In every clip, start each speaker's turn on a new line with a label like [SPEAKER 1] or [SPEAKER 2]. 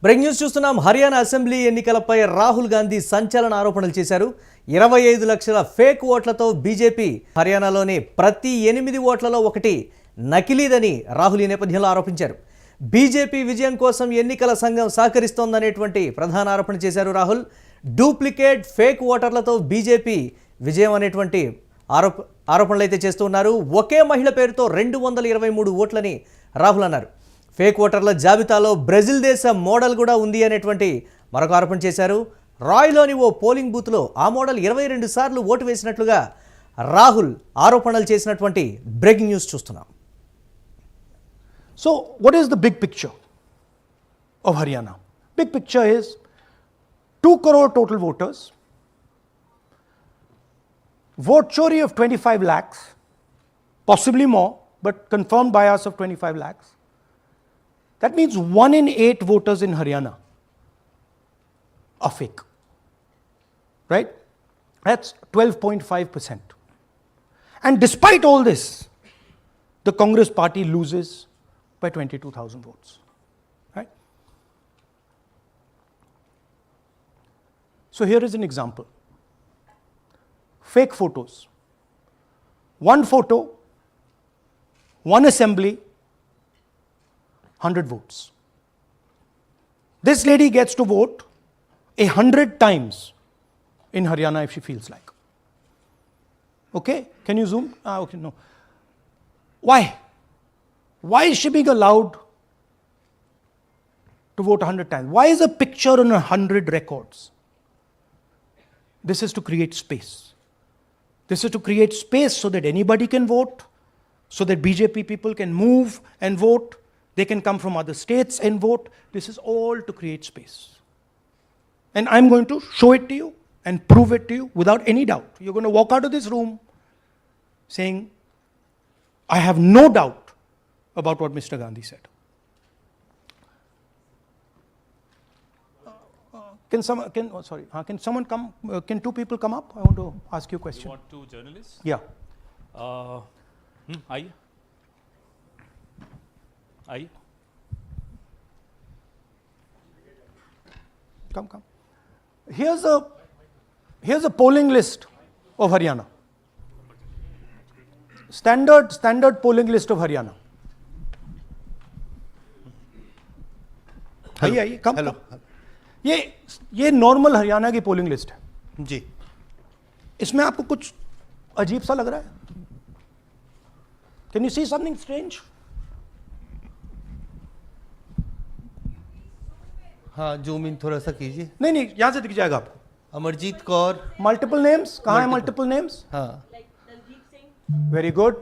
[SPEAKER 1] Break news చూస్తున్నాం. Haryana assembly ఎన్నికలపై రాహుల్ గాంధీ సంచలన ఆరోపణలు చేశారు. 25 లక్షల ఫేక్ ఓట్లతో బీజేపీ హర్యానాలోని ప్రతి 8 ఓట్లలో ఒకటి నకిలీదని రాహుల్ ఈ నేపథ్యంలో ఆరోపించారు. బీజేపీ విజయం కోసం ఎన్నికల సంఘం సహకరిస్తోందనేటువంటి ప్రధాన ఆరోపణ చేశారు రాహుల్. డూప్లికేట్ ఫేక్ ఓటర్లతో బీజేపీ విజయం అనేటువంటి ఆరోపణలు అయితే చేస్తున్నారు. ఒకే మహిళ పేరుతో 223 ఓట్లని రాహుల్ అన్నారు. ఫేక్ ఓటర్ల జాబితాలో బ్రెజిల్ దేశ మోడల్ కూడా ఉంది అనేటువంటి మరొక ఆరోపణ చేశారు. రాయ్లోని ఓ పోలింగ్ బూత్లో ఆ మోడల్ 22 సార్లు ఓటు వేసినట్లుగా రాహుల్ ఆరోపణలు చేసినటువంటి బ్రేకింగ్ న్యూస్ చూస్తున్నాం.
[SPEAKER 2] So what is the big picture of Haryana? Big picture is 2 crore total voters, vote chori of 25 lakhs, possibly more, but confirmed bias of 25 lakhs. That means 1 in 8 voters in Haryana are fake, right? That's 12.5%. And despite all this, the Congress party loses by 22,000 votes, right? So here is an example. Fake photos. One photo, one assembly, 100 votes. This lady gets to vote 100 times in Haryana if she feels like. Okay? Can you zoom? Okay, no. Why? Why is she being allowed to vote 100 times? Why is a picture on 100 records? This is to create space. This is to create space so that anybody can vote, so that BJP people can move and vote. They can come from other states and vote. This is all to create space. And I'm going to show it to you and prove it to you without any doubt. You're going to walk out of this room saying, I have no doubt about what Mr. Gandhi said. Can someone come? Can two people come up? I want to ask you a question.
[SPEAKER 3] You want two journalists?
[SPEAKER 2] Yeah.
[SPEAKER 3] Aye. Aye.
[SPEAKER 2] Come. Here's a polling list of Haryana. Standard polling list of Haryana. आइए come
[SPEAKER 4] hello
[SPEAKER 2] ये normal Haryana की polling list है
[SPEAKER 4] जी.
[SPEAKER 2] इसमें आपको कुछ अजीब सा लग रहा है? Can you see something strange?
[SPEAKER 4] हाँ, जूम इन थोड़ा सा कीजिए.
[SPEAKER 2] नहीं यहां से दिख जाएगा आपको.
[SPEAKER 4] अमरजीत कौर.
[SPEAKER 2] मल्टीपल नेम्स कहाँ है? Multiple names.
[SPEAKER 4] हाँ.
[SPEAKER 2] Very good.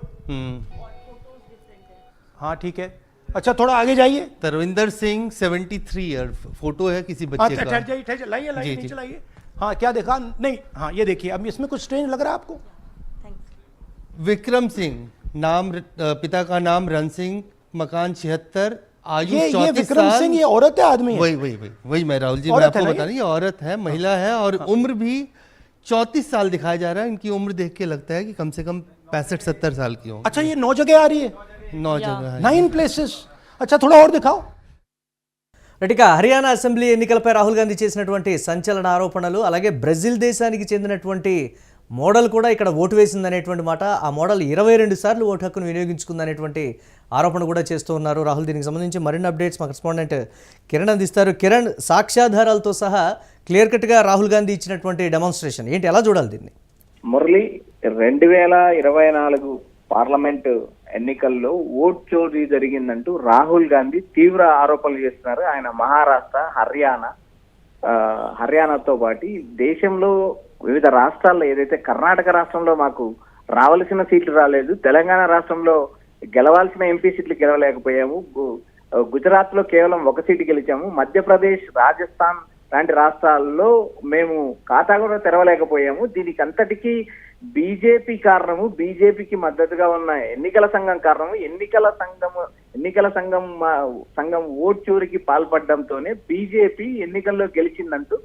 [SPEAKER 2] हाँ ठीक है. अच्छा थोड़ा आगे जाइए.
[SPEAKER 4] तरविंदर सिंह 73 ईयर फोटो है किसी बच्चे का.
[SPEAKER 2] ठहर जाइए लाइए नीचे लाइए. हाँ क्या देखा? नहीं हाँ ये देखिए. अब इसमें कुछ स्ट्रेंज लग रहा है आपको?
[SPEAKER 4] विक्रम सिंह नाम, पिता का नाम रन सिंह, मकान 76, आयु 34
[SPEAKER 2] ये विक्रम सिंह ये औरत है आदमी है?
[SPEAKER 4] वही मैं राहुल जी मैं आपको बता रही हूँ. औरत है, महिला है और उम्र भी 34 साल दिखाया जा रहा है. इनकी उम्र देख के लगता है कि कम से कम 65-70 साल की हो.
[SPEAKER 2] अच्छा ये 9 जगह आ रही है.
[SPEAKER 4] 9 जगह है.
[SPEAKER 2] 9 places. अच्छा थोड़ा और दिखाओ.
[SPEAKER 1] రైట్గా హర్యానా అసెంబ్లీ ఎన్నికలపై రాహుల్ గాంధీ చేసినటువంటి సంచలన ఆరోపణలు, అలాగే బ్రెజిల్ దేశానికి చెందినటువంటి మోడల్ కూడా ఇక్కడ ఓటు వేసిందనేటువంటి మాట. ఆ మోడల్ 22 సార్లు ఓటు హక్కును వినియోగించుకుందనేటువంటి ఆరోపణ కూడా చేస్తూ ఉన్నారు రాహుల్. దీనికి సంబంధించి మరిన్ని అప్డేట్స్ మా కరెస్పాండెంట్ కిరణ్ అందిస్తారు. కిరణ్, సాక్ష్యాధారాలతో సహా క్లియర్ కట్గా రాహుల్ గాంధీ ఇచ్చినటువంటి డెమాన్స్ట్రేషన్ ఏంటి, ఎలా చూడాలి దీన్ని?
[SPEAKER 5] మురళి, 2024 పార్లమెంట్ ఎన్నికల్లో ఓట్ చోరీ జరిగిందంటూ రాహుల్ గాంధీ తీవ్ర ఆరోపణలు చేస్తున్నారు. ఆయన మహారాష్ట్ర, హర్యానాతో పాటు దేశంలో వివిధ రాష్ట్రాల్లో, ఏదైతే కర్ణాటక రాష్ట్రంలో మాకు రావాల్సిన సీట్లు రాలేదు, తెలంగాణ రాష్ట్రంలో గెలవాల్సిన ఎంపీ సీట్లు గెలవలేకపోయాము, గుజరాత్ లో కేవలం 1 సీటు గెలిచాము, మధ్యప్రదేశ్, రాజస్థాన్ లాంటి రాష్ట్రాల్లో మేము ఖాతా కూడా తెరవలేకపోయాము. దీనికి అంతటికీ బీజేపీ కారణము, బీజేపీకి మద్దతుగా ఉన్న ఎన్నికల సంఘం కారణము. ఎన్నికల సంఘం ఓట్ చోరీకి పాల్పడడంతోనే బీజేపీ ఎన్నికల్లో గెలిచిందంటూ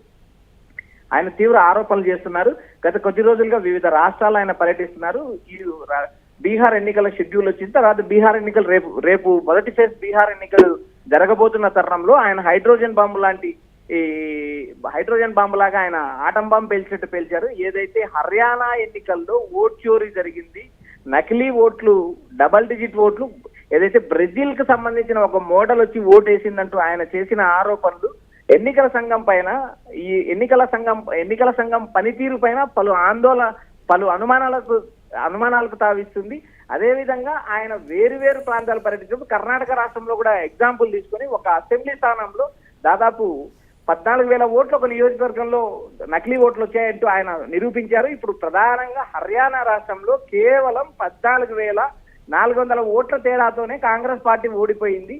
[SPEAKER 5] ఆయన తీవ్ర ఆరోపణలు చేస్తున్నారు. గత కొద్ది రోజులుగా వివిధ రాష్ట్రాల్లో ఆయన పర్యటిస్తున్నారు. ఈ బీహార్ ఎన్నికల షెడ్యూల్ వచ్చిన తర్వాత బీహార్ ఎన్నికలు రేపు మొదటి ఫేజ్ బీహార్ ఎన్నికలు జరగబోతున్న తరుణంలో ఆయన హైడ్రోజన్ బాంబు లాంటి ఈ హైడ్రోజన్ బాంబు లాగా ఆయన ఆటం బాంబు పేల్చినట్టు పేల్చారు. ఏదైతే హర్యానా ఎన్నికల్లో ఓట్ చోరీ జరిగింది, నకిలీ ఓట్లు, డబల్ డిజిట్ ఓట్లు, ఏదైతే బ్రెజిల్ కి సంబంధించిన ఒక మోడల్ వచ్చి ఓటు వేసిందంటూ ఆయన చేసిన ఆరోపణలు ఎన్నికల సంఘం పైన, ఈ ఎన్నికల సంఘం పనితీరు పైన పలు అనుమానాలకు తావిస్తుంది. అదేవిధంగా ఆయన వేరు ప్రాంతాలు పర్యటించినప్పుడు కర్ణాటక రాష్ట్రంలో కూడా ఎగ్జాంపుల్ తీసుకొని ఒక అసెంబ్లీ స్థానంలో దాదాపు 14,000 ఓట్లు ఒక నియోజకవర్గంలో నకిలీ ఓట్లు వచ్చాయంటూ ఆయన నిరూపించారు. ఇప్పుడు ప్రధానంగా హర్యానా రాష్ట్రంలో కేవలం 14,400 ఓట్ల తేడాతోనే కాంగ్రెస్ పార్టీ ఓడిపోయింది.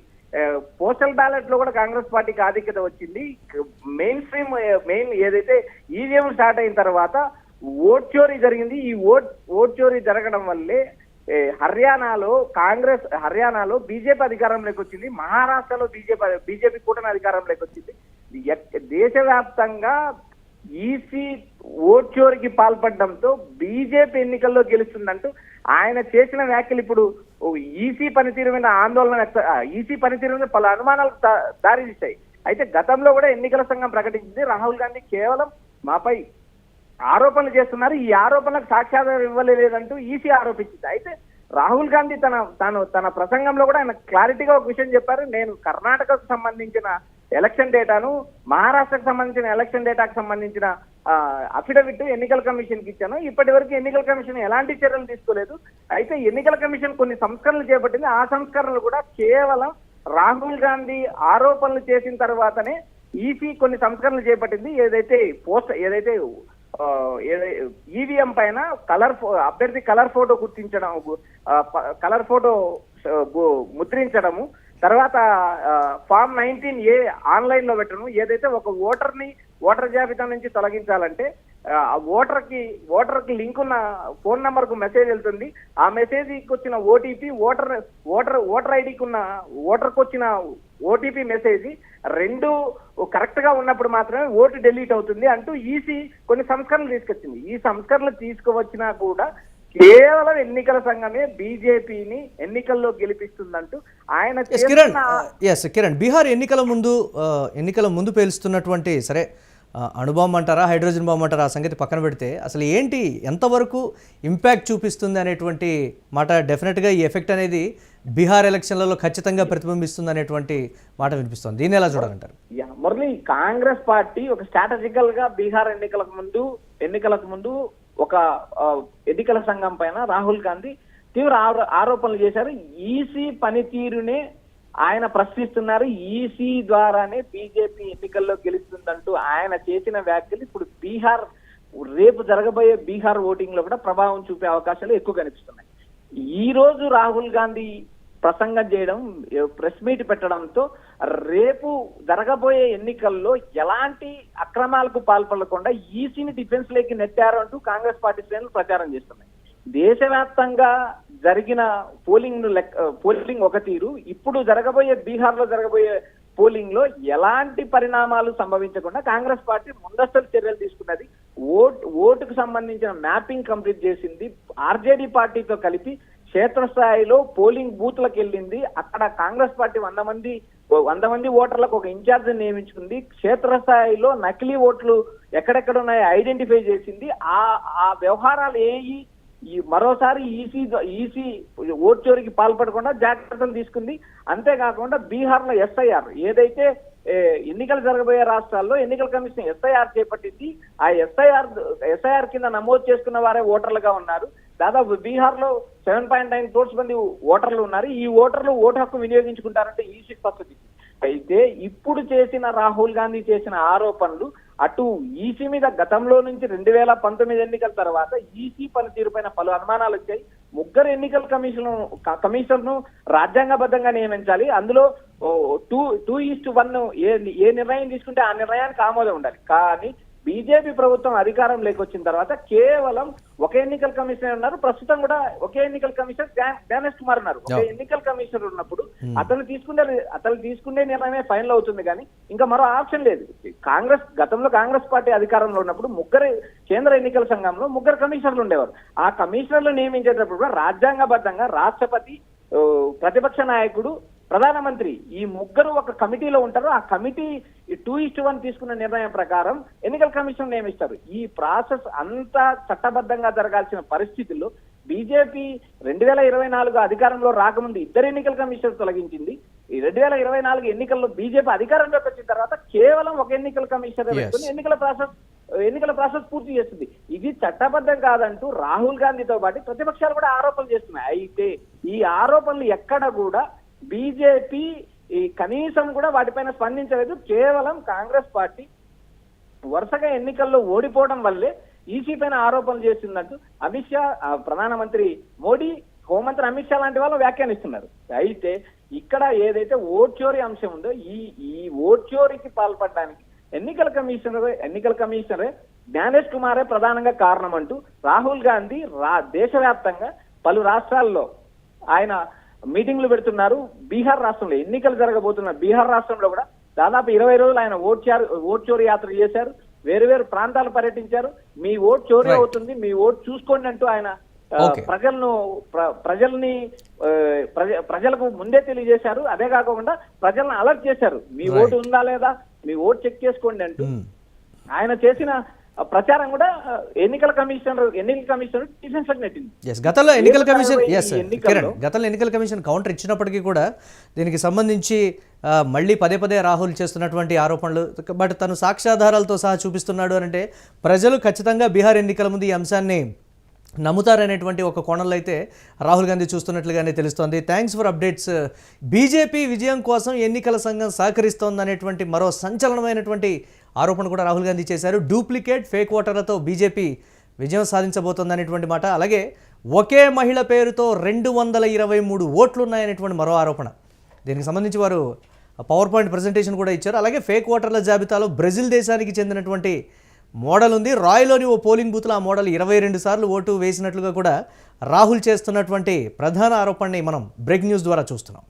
[SPEAKER 5] పోస్టల్ బ్యాలెట్ లో కూడా కాంగ్రెస్ పార్టీకి ఆధిక్యత వచ్చింది. మెయిన్ ఏదైతే ఈవీఎం స్టార్ట్ అయిన తర్వాత ఓట్ చోరీ జరిగింది. ఈ ఓట్ చోరీ జరగడం వల్లే హర్యానాలో బీజేపీ అధికారంలోకి వచ్చింది, మహారాష్ట్రలో బీజేపీ కూటమి అధికారంలోకి వచ్చింది. దేశవ్యాప్తంగా ఈసీ ఓట్ చోరీకి పాల్పడడంతో బీజేపీ ఎన్నికల్లో గెలుస్తుందంటూ ఆయన చేసిన వ్యాఖ్యలు ఇప్పుడు ఈసీ పనితీరు మీద ఈసీ పనితీరు మీద పలు అనుమానాలకు దారితీస్తాయి. అయితే గతంలో కూడా ఎన్నికల సంఘం ప్రకటించింది, రాహుల్ గాంధీ కేవలం మాపై ఆరోపణలు చేస్తున్నారు, ఈ ఆరోపణలకు సాక్ష్యాధారం ఇవ్వలేదంటూ ఈసీ ఆరోపించింది. అయితే రాహుల్ గాంధీ తన ప్రసంగంలో కూడా ఆయన క్లారిటీగా ఒక విషయం చెప్పారు. నేను కర్ణాటకకు సంబంధించిన ఎలక్షన్ డేటాను, మహారాష్ట్రకు సంబంధించిన ఎలక్షన్ డేటాకు సంబంధించిన అఫిడవిట్ ఎన్నికల కమిషన్ కి ఇచ్చాను. ఇప్పటి వరకు ఎన్నికల కమిషన్ ఎలాంటి చర్యలు తీసుకోలేదు. అయితే ఎన్నికల కమిషన్ కొన్ని సంస్కరణలు చేపట్టింది. ఆ సంస్కరణలు కూడా కేవలం రాహుల్ గాంధీ ఆరోపణలు చేసిన తర్వాతనే ఈసీ కొన్ని సంస్కరణలు చేపట్టింది. ఏదైతే ఈవీఎం పైన అభ్యర్థి కలర్ ఫోటో గుర్తించడం, కలర్ ఫోటో ముద్రించడము, తర్వాత ఫామ్ 19A ఆన్లైన్ లో పెట్టడం, ఏదైతే ఒక ఓటర్ జాబితా నుంచి తొలగించాలంటే ఆ ఓటర్ కి లింక్ ఉన్న ఫోన్ నంబర్ కు మెసేజ్ వెళ్తుంది. ఆ మెసేజ్ కి వచ్చిన ఓటీపీ, ఓటర్ ఐడికి ఉన్న ఓటర్కి వచ్చిన ఓటీపీ మెసేజ్ రెండు కరెక్ట్ గా ఉన్నప్పుడు మాత్రమే ఓటు డిలీట్ అవుతుంది అంటూ ఈసీ కొన్ని సంస్కరణలు తీసుకొచ్చింది. ఈ సంస్కరణలు తీసుకువచ్చినా కూడా కేవలం ఎన్నికల సంఘమే బీజేపీని ఎన్నికల్లో గెలిపిస్తుందంటూ ఆయన
[SPEAKER 1] కిరణ్, బీహార్ ఎన్నికల ముందు పేలుస్తున్నటువంటి సరే అణుబాంబు అంటారా, హైడ్రోజన్ బాంబు అంటారా, ఆ సంగతి పక్కన పెడితే అసలు ఏంటి, ఎంతవరకు ఇంపాక్ట్ చూపిస్తుంది అనేటువంటి మాట, డెఫినెట్గా ఈ ఎఫెక్ట్ అనేది బీహార్ ఎలక్షన్లలో ఖచ్చితంగా ప్రతిబింబిస్తుంది అనేటువంటి మాట వినిపిస్తుంది. దీన్ని ఎలా చూడాలంటారు?
[SPEAKER 5] మురళి, కాంగ్రెస్ పార్టీ ఒక స్ట్రాటజికల్ గా బీహార్ ఎన్నికలకు ముందు ఒక ఎన్నికల సంఘం పైన రాహుల్ గాంధీ తీవ్ర ఆరోపణలు చేశారు. ఈసీ పనితీరునే ఆయన ప్రశ్నిస్తున్నారు. ఈసీ ద్వారానే బీజేపీ ఎన్నికల్లో గెలుస్తుందంటూ ఆయన చేసిన వ్యాఖ్యలు ఇప్పుడు రేపు జరగబోయే బీహార్ ఓటింగ్ లో కూడా ప్రభావం చూపే అవకాశాలు ఎక్కువ కనిపిస్తున్నాయి. ఈ రోజు రాహుల్ గాంధీ ప్రసంగం చేయడం, ప్రెస్ మీట్ పెట్టడంతో రేపు జరగబోయే ఎన్నికల్లో ఎలాంటి అక్రమాలకు పాల్పడకుండా ఈసీని డిఫెన్స్ లేకి నెట్టారు అంటూ కాంగ్రెస్ పార్టీ శ్రేణులు ప్రచారం చేస్తున్నాయి. దేశవ్యాప్తంగా జరిగిన పోలింగ్ ఒక తీరు, ఇప్పుడు బీహార్ లో జరగబోయే పోలింగ్ లో ఎలాంటి పరిణామాలు సంభవించకుండా కాంగ్రెస్ పార్టీ ముందస్తు చర్యలు తీసుకున్నది. ఓటుకు సంబంధించిన మ్యాపింగ్ కంప్లీట్ చేసింది. ఆర్జేడీ పార్టీతో కలిపి క్షేత్రస్థాయిలో పోలింగ్ బూత్లకు వెళ్ళింది. అక్కడ కాంగ్రెస్ పార్టీ 100 మంది ఓటర్లకు ఒక ఇన్ఛార్జ్ నియమించుకుంది. క్షేత్రస్థాయిలో నకిలీ ఓట్లు ఎక్కడెక్కడ ఉన్నాయో ఐడెంటిఫై చేసింది. ఆ వ్యవహారాలు మరోసారి ఈసీ ఓట్ చోరీకి పాల్పడకుండా జాగ్రత్తలు తీసుకుంది. అంతేకాకుండా బీహార్ లో ఎస్ఐఆర్, ఏదైతే ఎన్నికలు జరగబోయే రాష్ట్రాల్లో ఎన్నికల కమిషన్ ఎస్ఐఆర్ చేపట్టింది. ఆ ఎస్ఐఆర్ కింద నమోదు చేసుకున్న వారే ఓటర్లుగా ఉన్నారు. దాదాపు బీహార్ లో 7.9 crores మంది ఓటర్లు ఉన్నారు. ఈ ఓటర్లు ఓటు హక్కు వినియోగించుకుంటారంటే ఈసీ పద్ధతి. అయితే ఇప్పుడు రాహుల్ గాంధీ చేసిన ఆరోపణలు అటు ఈసీ మీద గతంలో నుంచి 2019 ఎన్నికల తర్వాత ఈసీ పనితీరు పైన పలు అనుమానాలు వచ్చాయి. 3 ఎన్నికల కమిషనర్ను రాజ్యాంగబద్ధంగా నియమించాలి. అందులో 2:1 ఏ నిర్ణయం తీసుకుంటే ఆ నిర్ణయానికి ఆమోదం ఉండాలి. కానీ బీజేపీ ప్రభుత్వం అధికారంలోకి వచ్చిన తర్వాత కేవలం ఒక ఎన్నికల కమిషనర్ ఉన్నారు. ప్రస్తుతం కూడా ఒకే ఎన్నికల కమిషనర్ జ్ఞానేష్ కుమార్ ఉన్నారు. ఒక ఎన్నికల కమిషనర్ ఉన్నప్పుడు అతను తీసుకునే నిర్ణయమే ఫైనల్ అవుతుంది. కానీ ఇంకా మరో ఆప్షన్ లేదు. గతంలో కాంగ్రెస్ పార్టీ అధికారంలో ఉన్నప్పుడు కేంద్ర ఎన్నికల సంఘంలో 3 కమిషనర్లు ఉండేవారు. ఆ కమిషనర్లు నియమించేటప్పుడు కూడా రాజ్యాంగబద్ధంగా రాష్ట్రపతి, ప్రతిపక్ష నాయకుడు, ప్రధానమంత్రి, ఈ ముగ్గురు ఒక కమిటీలో ఉంటారు. ఆ కమిటీ 2:1 తీసుకున్న నిర్ణయం ప్రకారం ఎన్నికల కమిషన్ నియమిస్తారు. ఈ ప్రాసెస్ అంతా చట్టబద్ధంగా జరగాల్సిన పరిస్థితుల్లో బీజేపీ 2024 అధికారంలో రాకముందు ఇద్దరు ఎన్నికల కమిషన్ తొలగించింది. ఈ 2024 ఎన్నికల్లో బీజేపీ అధికారంలోకి వచ్చిన తర్వాత కేవలం ఒక ఎన్నికల కమిషన్ పెట్టుకుని ఎన్నికల ప్రాసెస్ పూర్తి చేస్తుంది. ఇది చట్టబద్ధం కాదంటూ రాహుల్ గాంధీతో పాటు ప్రతిపక్షాలు కూడా ఆరోపణలు చేస్తున్నాయి. అయితే ఈ ఆరోపణలు ఎక్కడ కూడా బీజేపీ కనీసం కూడా వాటిపైన స్పందించలేదు. కేవలం కాంగ్రెస్ పార్టీ వరుసగా ఎన్నికల్లో ఓడిపోవడం వల్లే ఈసీ పైన ఆరోపణలు చేసిందంటూ అమిత్ షా, ప్రధానమంత్రి మోడీ, హోంమంత్రి అమిత్ షా లాంటి వాళ్ళు వ్యాఖ్యానిస్తున్నారు. అయితే ఇక్కడ ఏదైతే ఓట్ చోరీ అంశం ఉందో ఈ ఓట్ చోరీకి పాల్పడడానికి ఎన్నికల కమిషనరే జ్ఞానేష్ కుమారే ప్రధానంగా కారణం అంటూ రాహుల్ గాంధీ దేశవ్యాప్తంగా పలు రాష్ట్రాల్లో ఆయన మీటింగ్లు పెడుతున్నారు. బీహార్ రాష్ట్రంలో ఎన్నికలు జరగబోతున్న బీహార్ రాష్ట్రంలో కూడా దాదాపు 20 రోజులు ఆయన ఓట్ చోరీ యాత్ర చేశారు. వేరు ప్రాంతాలు పర్యటించారు. మీ ఓట్ చోరీ అవుతుంది, మీ ఓట్ చూసుకోండి అంటూ ఆయన ప్రజలకు ముందే తెలియజేశారు. అదే కాకుండా ప్రజలను అలర్ట్ చేశారు. మీ ఓటు ఉందా లేదా, మీ ఓటు చెక్ చేసుకోండి అంటూ ఆయన చేసిన ప్రచారం కూడా ఎన్నికల కమిషన్ డిఫెన్స్ లోకి నెట్టింది.
[SPEAKER 1] గతంలో ఎన్నికల కమిషన్ కౌంటర్ ఇచ్చినప్పటికీ కూడా దీనికి సంబంధించి మళ్ళీ పదే రాహుల్ చేస్తున్నటువంటి ఆరోపణలు, బట్ తను సాక్ష్యాధారాలతో సహా చూపిస్తున్నాడు అంటే ప్రజలు ఖచ్చితంగా బీహార్ ఎన్నికల ముందు ఈ అంశాన్ని నమ్ముతారనేటువంటి ఒక కోణంలో అయితే రాహుల్ గాంధీ చూస్తున్నట్లుగానే తెలుస్తోంది. Thanks for updates. బీజేపీ విజయం కోసం ఎన్నికల సంఘం సహకరిస్తోందనేటువంటి మరో సంచలనమైనటువంటి ఆరోపణ కూడా రాహుల్ గాంధీ చేశారు. డూప్లికేట్ ఫేక్ ఓటర్లతో బీజేపీ విజయం సాధించబోతోందనేటువంటి మాట. అలాగే ఒకే మహిళ పేరుతో 223 ఓట్లు ఉన్నాయనేటువంటి మరో ఆరోపణ. దీనికి సంబంధించి వారు పవర్ పాయింట్ ప్రజెంటేషన్ కూడా ఇచ్చారు. అలాగే ఫేక్ ఓటర్ల జాబితాలో బ్రెజిల్ దేశానికి చెందినటువంటి మోడల్ ఉంది. రాయ్లోని ఓ పోలింగ్ బూత్లో ఆ మోడల్ 22 సార్లు ఓటు వేసినట్లుగా కూడా రాహుల్ చేస్తున్నటువంటి ప్రధాన ఆరోపణని మనం బ్రేక్ న్యూస్ ద్వారా చూస్తున్నాం.